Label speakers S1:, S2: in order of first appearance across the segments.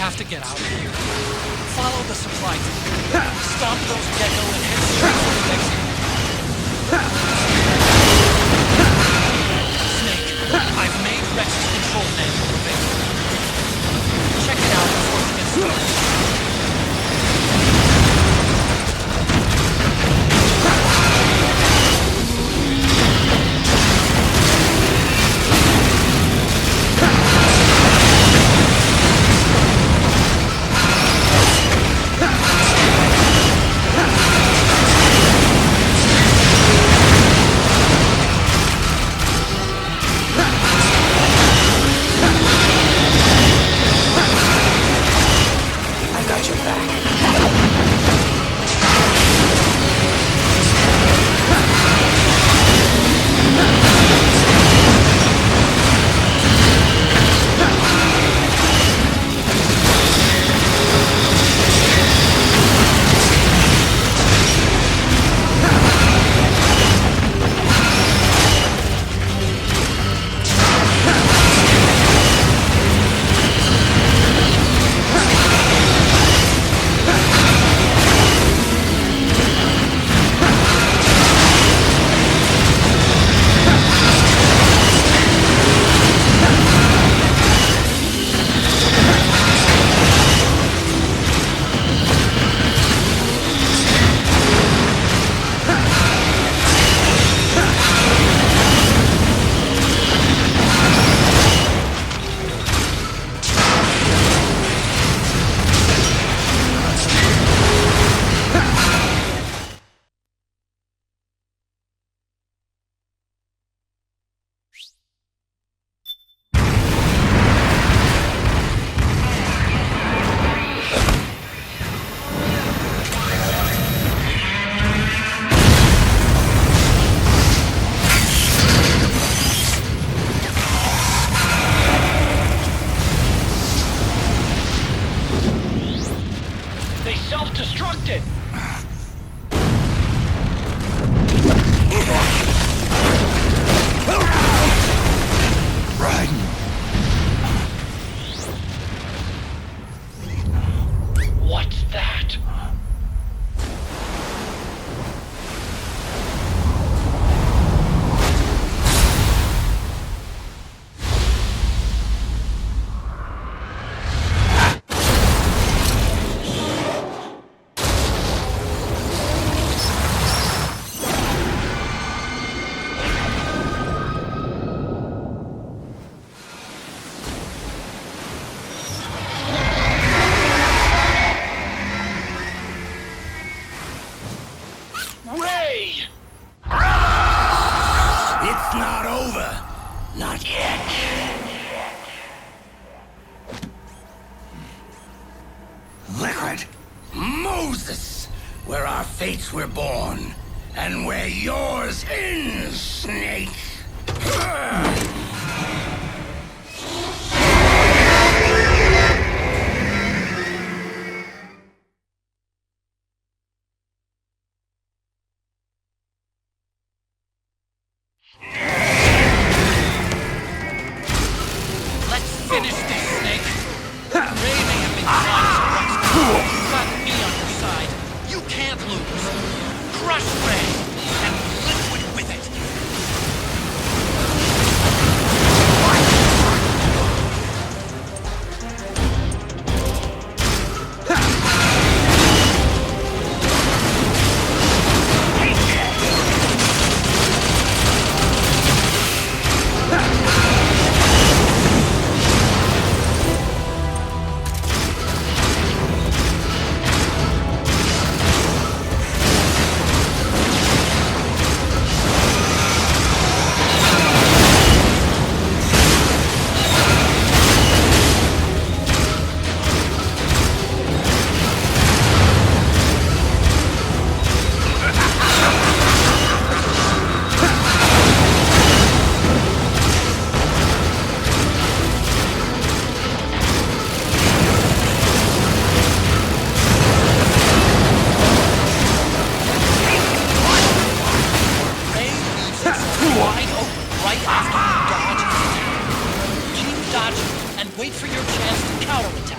S1: have to get out of here. Follow the supply train. Stop those gecko and head straight for the exit. Snake, I've made Rex's control manual available. Check it out before we get started. Self-destructed!
S2: Right.
S1: What's that?
S2: It's not over. Not yet. Liquid. Moses. Where our fates were born. And where yours ends, Snake.
S1: Finish this, Snake. Ray may have been trying to rush, but you've got me on your side. You can't lose. Crush Ray, and Liquid with it. Dodge and wait for your chance to counterattack.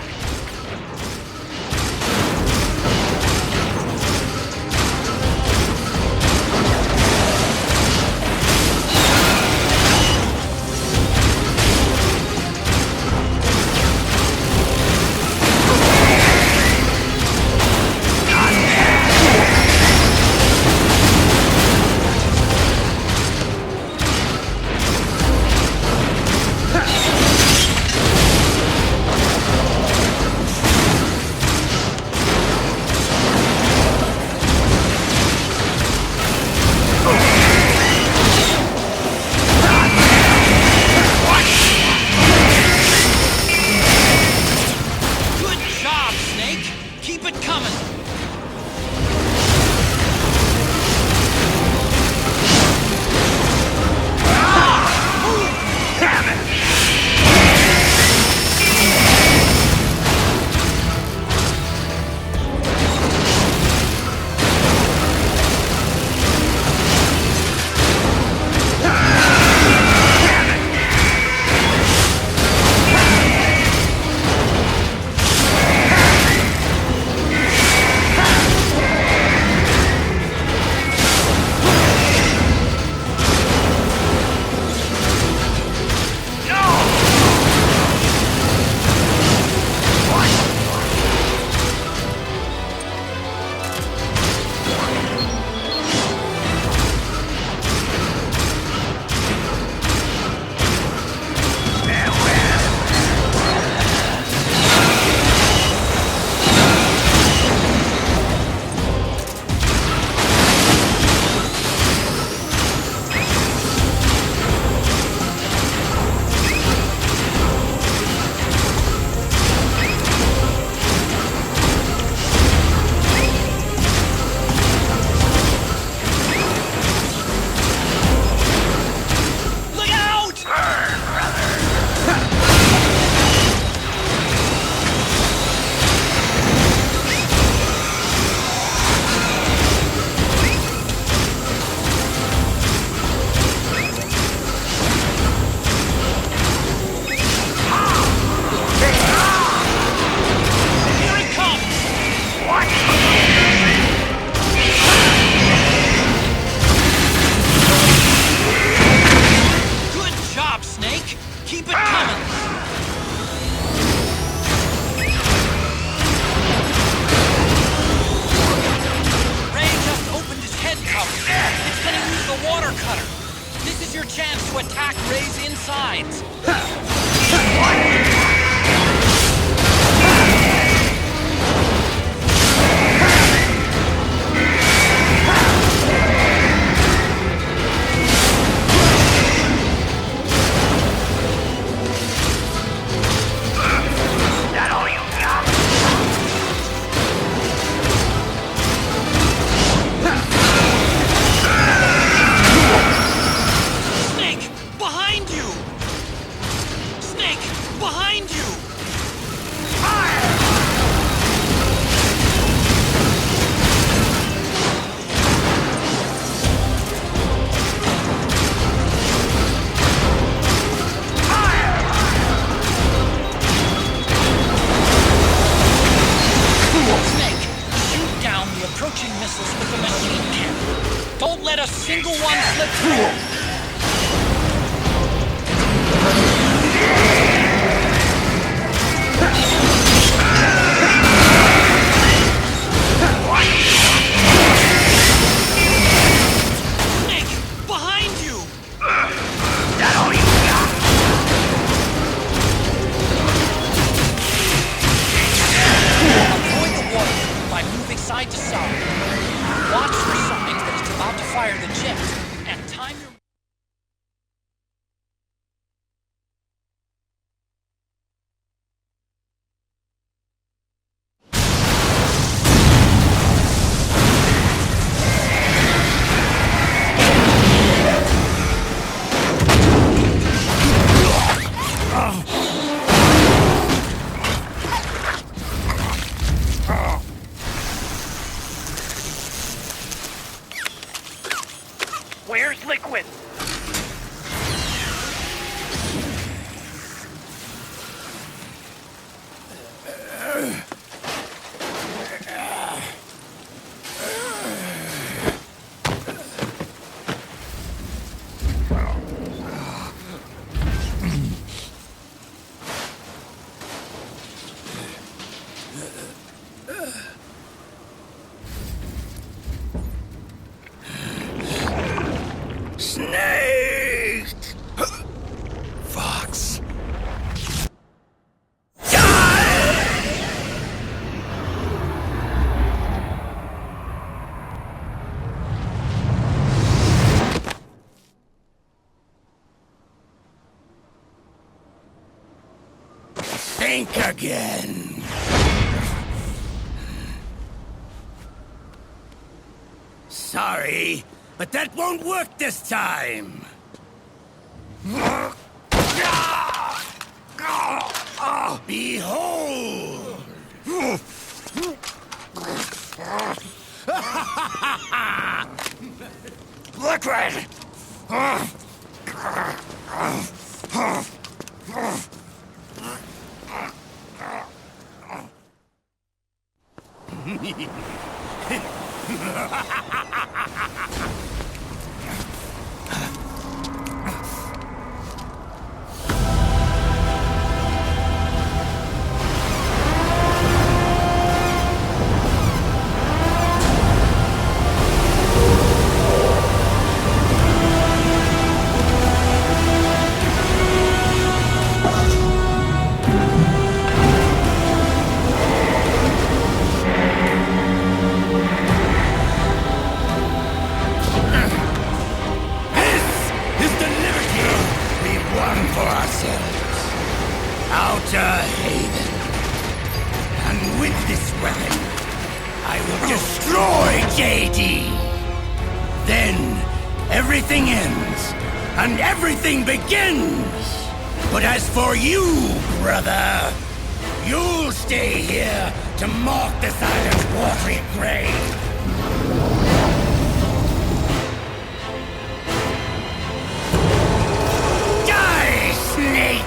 S1: Behind you! Snake, shoot down the approaching missiles with the machine cannon. Don't let a single one slip through. Side to side. Watch for signs that it's about to fire the jet, and time your... Where's Liquid?
S2: Snake! Fox. Think again. Sorry, but that won't work this time. Behold! Liquid! Outer Haven. And with this weapon, I will destroy JD. Then, everything ends, and everything begins. But as for you, brother, you'll stay here to mark this island's watery grave. Die, Snake!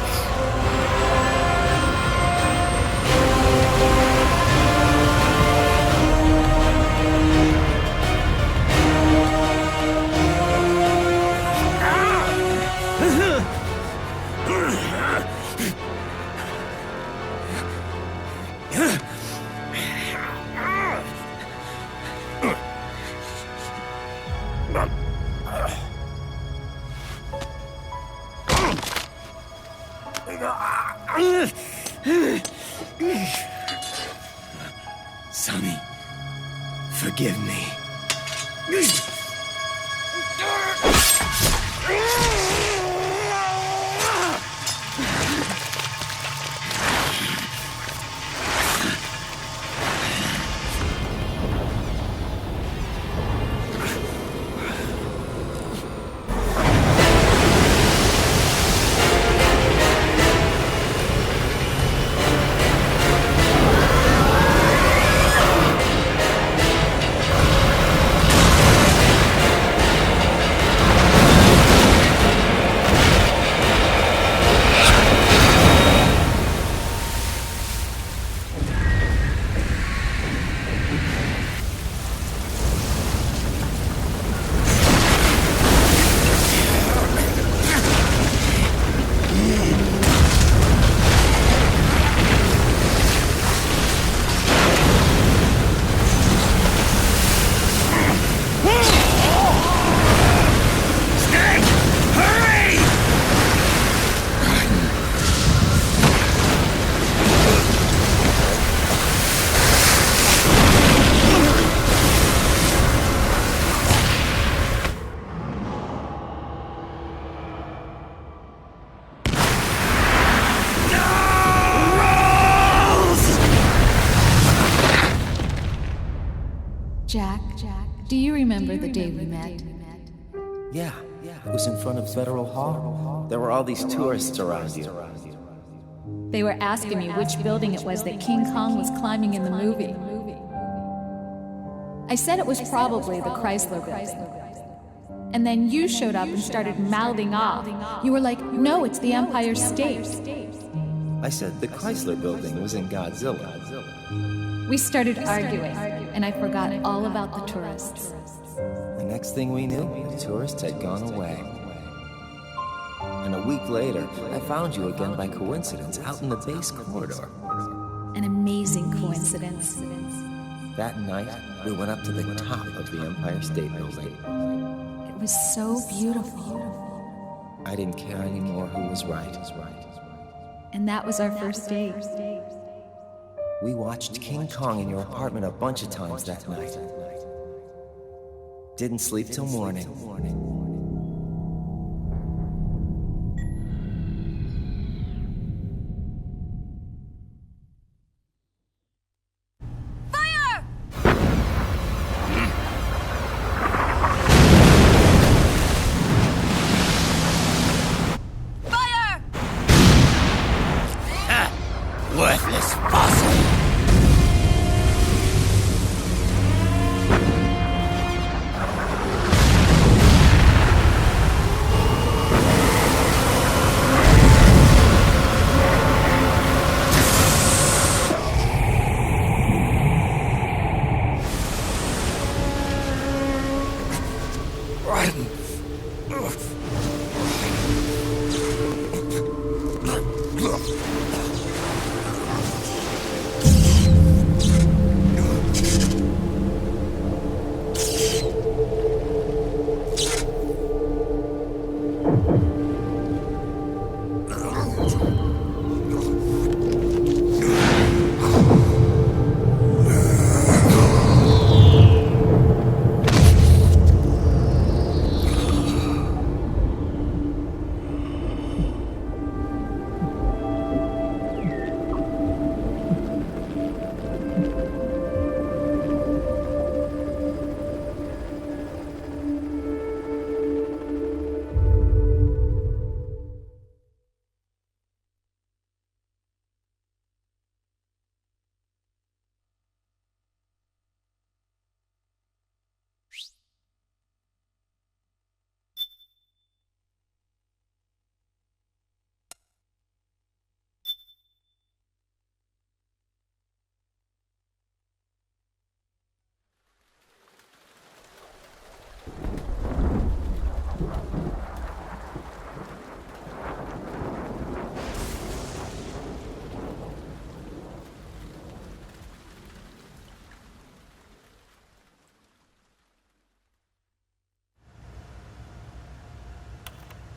S2: Sonny, forgive me.
S3: Jack, do you remember the day we met?
S4: Yeah, it was in front of Federal Hall. There were all these tourists around you.
S3: They were asking me which building it was that King Kong was climbing in the movie. I said it was probably the Chrysler Building. And then you showed up and started mouthing off. You were like, no, it's the Empire State.
S4: I said the Chrysler Building was in Godzilla.
S3: We started arguing, and I forgot all about the tourists.
S4: The next thing we knew, the tourists had gone away. And a week later, I found you again by coincidence out in the base corridor.
S3: An amazing coincidence.
S4: That night, we went up to the top of the Empire State Building.
S3: It was so beautiful.
S4: I didn't care anymore who was right.
S3: And that was our first date.
S4: We watched King Kong in your apartment a bunch of times that night. Didn't sleep till morning.
S2: Worthless fossil!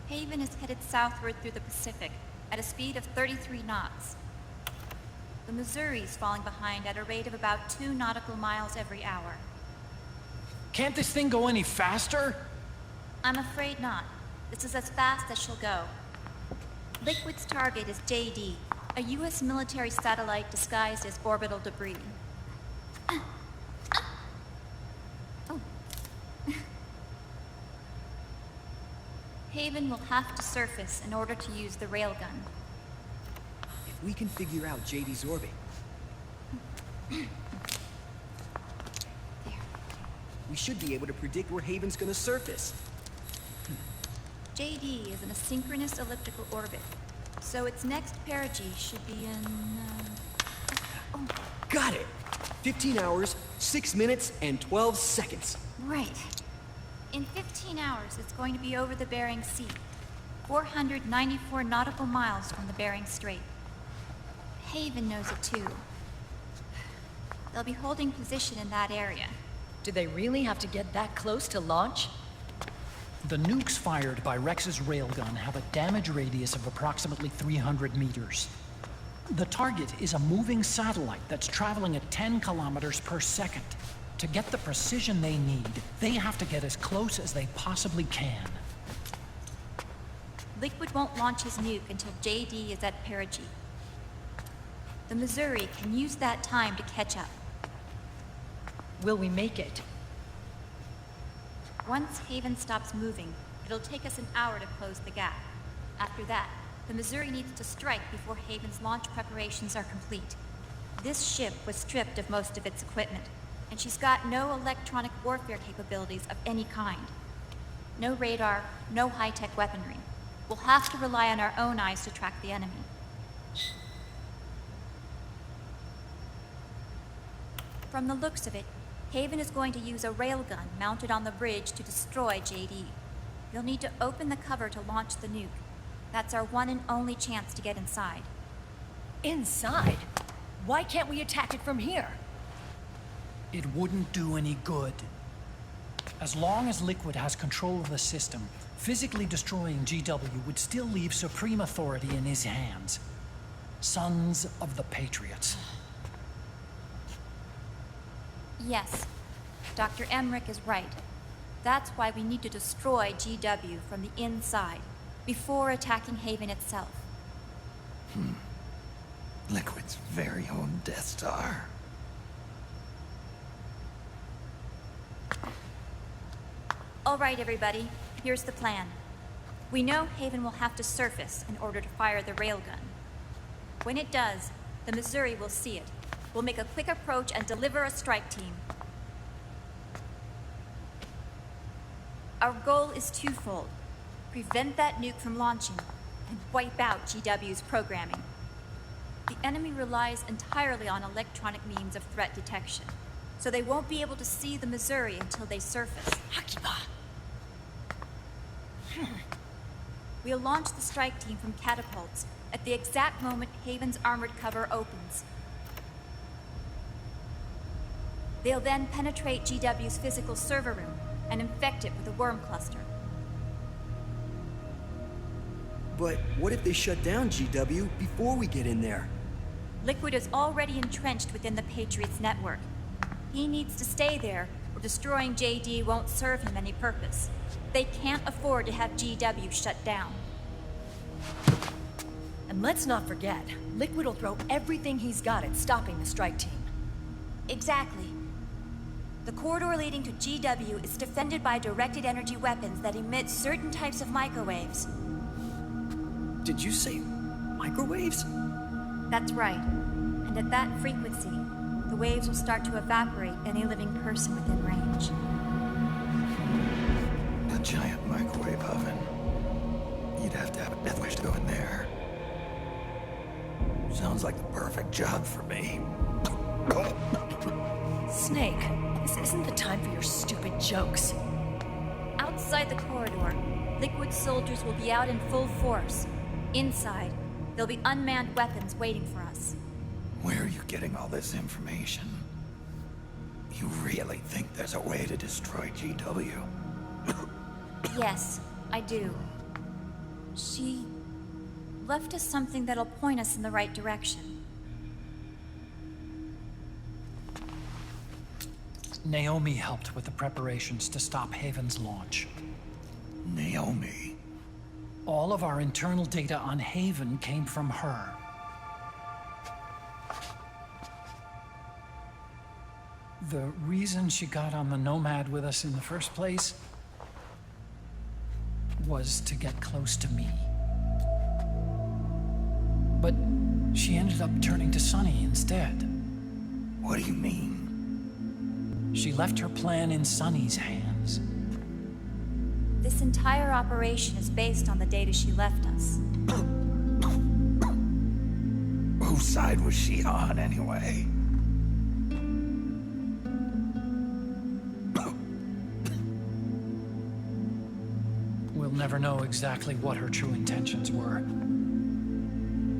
S5: Haven is headed southward through the Pacific at a speed of 33 knots. The Missouri is falling behind at a rate of about 2 nautical miles every hour.
S1: Can't this thing go any faster?
S5: I'm afraid not. This is as fast as she'll go. Liquid's target is JD, a U.S. military satellite disguised as orbital debris. Oh. Haven will have to surface in order to use the railgun.
S6: If we can figure out JD's orbit,
S5: There.
S6: we should be able to predict where Haven's gonna surface.
S5: JD is in a synchronous elliptical orbit, so its next perigee should be in, Oh,
S6: Got it! 15 hours, 6 minutes, and 12 seconds.
S5: right. In 15 hours, it's going to be over the Bering Sea, 494 nautical miles from the Bering Strait. Haven knows it too. They'll be holding position in that area.
S7: Do they really have to get that close to launch?
S1: The nukes fired by Rex's railgun have a damage radius of approximately 300 meters. The target is a moving satellite that's traveling at 10 kilometers per second. To get the precision they need, they have to get as close as they possibly can.
S5: Liquid won't launch his nuke until JD is at perigee. The Missouri can use that time to catch up.
S7: Will we make it?
S5: Once Haven stops moving, it'll take us an hour to close the gap. After that, the Missouri needs to strike before Haven's launch preparations are complete. This ship was stripped of most of its equipment, and she's got no electronic warfare capabilities of any kind. No radar, no high-tech weaponry. We'll have to rely on our own eyes to track the enemy. From the looks of it, Haven is going to use a railgun mounted on the bridge to destroy JD. You'll need to open the cover to launch the nuke. That's our one and only chance to get inside.
S7: Inside? Why can't we attack it from here?
S8: It wouldn't do any good. As long as Liquid has control of the system, physically destroying GW would still leave supreme authority in his hands. Sons of the Patriots.
S5: Yes, Dr. Emmerich is right. That's why we need to destroy GW from the inside, before attacking Haven itself.
S2: Liquid's very own Death Star.
S5: All right, everybody, here's the plan. We know Haven will have to surface in order to fire the railgun. When it does, the Missouri will see it. We'll make a quick approach and deliver a strike team. Our goal is twofold. Prevent that nuke from launching, and wipe out GW's programming. The enemy relies entirely on electronic means of threat detection, so they won't be able to see the Missouri until they surface.
S7: Akiba!
S5: We'll launch the strike team from catapults at the exact moment Haven's armored cover opens. They'll then penetrate GW's physical server room and infect it with a worm cluster.
S6: But what if they shut down GW before we get in there?
S5: Liquid is already entrenched within the Patriots network. He needs to stay there, or destroying JD won't serve him any purpose. They can't afford to have GW shut down.
S7: And let's not forget, Liquid will throw everything he's got at stopping the strike team.
S5: Exactly. The corridor leading to GW is defended by directed energy weapons that emit certain types of microwaves.
S6: Did you say microwaves?
S5: That's right. And at that frequency, the waves will start to evaporate any living person within range.
S2: A giant microwave oven. You'd have to have a death wish to go in there. Sounds like the perfect job for me.
S7: Snake, this isn't the time for your stupid jokes.
S5: Outside the corridor, Liquid soldiers will be out in full force. Inside, there'll be unmanned weapons waiting for us.
S2: Where are you getting all this information? You really think there's a way to destroy GW?
S5: Yes, I do. She left us something that'll point us in the right direction.
S8: Naomi helped with the preparations to stop Haven's launch.
S2: Naomi?
S8: All of our internal data on Haven came from her. The reason she got on the Nomad with us in the first place was to get close to me. But she ended up turning to Sunny instead.
S2: What do you mean?
S8: She left her plan in Sunny's hands.
S5: This entire operation is based on the data she left us.
S2: Whose side was she on, anyway?
S8: We'll never know exactly what her true intentions were.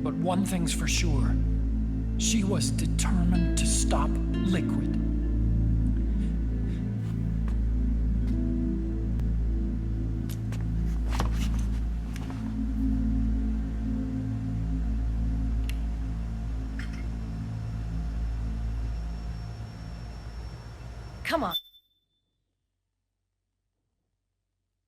S8: But one thing's for sure. She was determined to stop Liquid.
S7: Come on.